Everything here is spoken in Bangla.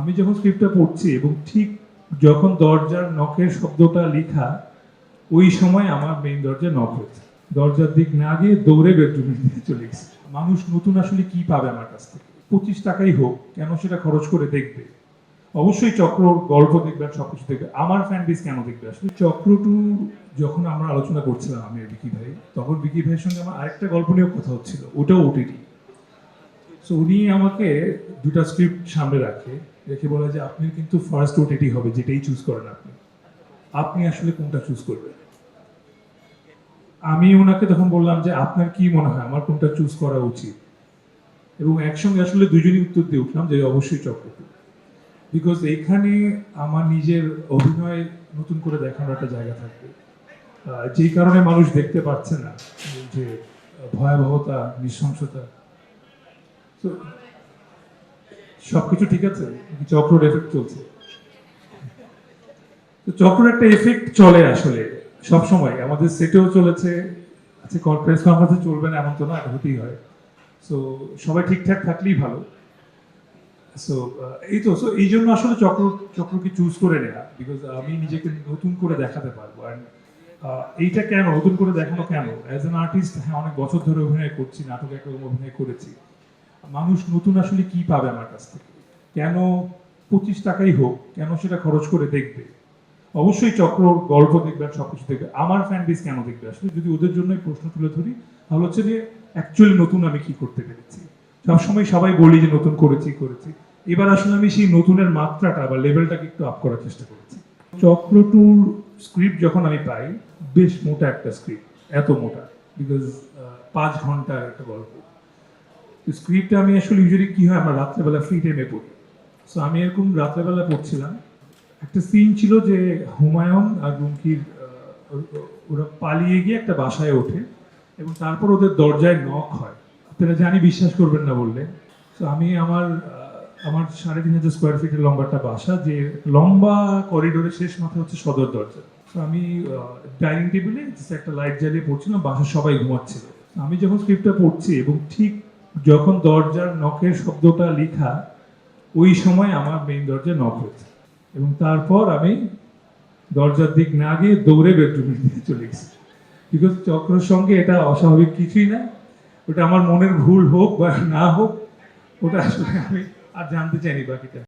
আমি যখন স্ক্রিপ্টটা পড়ছি এবং ঠিক যখন দরজার নখের শব্দটা লেখা, ওই সময় আমার মেইন দরজা নক হয়েছে। দরজার দিক না গিয়ে দৌড়ে বেডরুমের দিকে চলে গেছে। মানুষ নতুন আসলে কি পাবে আমার কাছ থেকে? 25 টাকাই হোক, কেন সেটা খরচ করে দেখবে? অবশ্যই চক্র গল্প দেখবে আর সবকিছু দেখবে। আমার ফ্যান বেস কেন দেখবে? আসলে চক্র টু যখন আমরা আলোচনা করছিলাম আমি আর বিকি ভাই, তখন বিকি ভাইয়ের সঙ্গে আমার আরেকটা গল্প নিয়েও কথা হচ্ছিল, ওটাও ওটিটি। সো উনি আমাকে দুটা স্ক্রিপ্ট সামনে রেখে বলে যে আপনি কিন্তু ফার্স্ট ওটিটি হবে, যেটাই চুজ করেন আপনি আসলে কোনটা চুজ করবেন? আমি ওনাকে তখন বললাম যে আপনার কি মনে হয় আমার কোনটা চুজ করা উচিত? এবং একসঙ্গে আসলে দুজনই উত্তর দিয়ে উঠলাম যে অবশ্যই চক্রটি, বিকজ এইখানে আমার নিজের অভিনয় নতুন করে দেখানোর একটা জায়গা থাকবে, যেই কারণে মানুষ দেখতে পাচ্ছে না যে ভয়াবহতা, নৃশংসতা। তো সবকিছু ঠিক আছে, চক্রের এফেক্ট চলছে। তো চক্রের একটা এফেক্ট চলে আসলে সব সময়, আমাদের সেটেও চলেছে। আচ্ছা, কনফারেন্স কনফারেন্সে চলবে না এমন তো না, এটা হতেই হয়। সো সবাই ঠিকঠাক থাকলেই ভালো। সো এই তো, সো এই জন্য আসলে চক্রকে চুজ করে নেওয়া, বিকজ আমি নিজেকে নতুন করে দেখাতে পারবো। অ্যান্ড এইটা কেন নতুন করে দেখানো কেন? অ্যাজ অ্যান আর্টিস্ট, হ্যাঁ, অনেক বছর ধরে অভিনয় করছি, নাটকে একরকম অভিনয় করেছি। মানুষ নতুন আসলে কি পাবে আমার কাছ থেকে? কেন 25 টাকাই হোক, কেন সেটা খরচ করে দেখবে? অবশ্যই চক্র গল্প দেখবে আর সবকিছু দেখবে। আমার ফ্যান বেস কেন দেখবে? আসলে যদি ওদের জন্যই প্রশ্ন তুলে ধরি, তাহলে হচ্ছে যে অ্যাকচুয়ালি নতুন আমি কি করতে পেরেছি। সবসময় সবাই বলি যে নতুন করেছি। এবার আসলে আমি সেই নতুনের মাত্রাটা বা লেভেলটাকে একটু আপ করার চেষ্টা করেছি। চক্র টুর স্ক্রিপ্ট যখন আমি পাই, বেশ মোটা একটা স্ক্রিপ্ট, এত মোটা, বিকজ 5 ঘন্টার একটা গল্প। স্ক্রিপ্টে আমি আসলে ইউজুয়ালি কি হয়, আমরা রাত্রেবেলা ফ্রি টাইমে পড়ি। সো আমি এরকম রাত্রেবেলা পড়ছিলাম, একটা সিন ছিল যে হুমায়ুন আর রুমকির ওরা পালিয়ে গিয়ে একটা বাসায় ওঠে এবং তারপর ওদের দরজায় নক হয়। আপনারা জানি বিশ্বাস করবেন না বললে। তো আমি আমার 3,500 স্কোয়ার ফিটের লম্বা একটা বাসা, যে লম্বা করিডোরের শেষ মাথায় হচ্ছে সদর দরজা। তো আমি ডাইনিং টেবিলে একটা লাইট জ্বালিয়ে পড়ছিলাম, বাসার সবাই ঘুমাচ্ছিল। আমি যখন স্ক্রিপ্টটা পড়ছি এবং ঠিক যখন দরজার নখের শব্দটা লেখা, ওই সময় আমার মেইন দরজা নক হয়েছে এবং তারপর আমি দরজার দিক না গিয়ে দৌড়ে বেডরুমের দিকে চলে গেছি। বিকজ চক্রের সঙ্গে এটা অস্বাভাবিক কিছুই না, ওটা আমার মনের ভুল হোক বা না হোক, ওটা আসলে আমি আর জানতে চাইনি বাকিটা।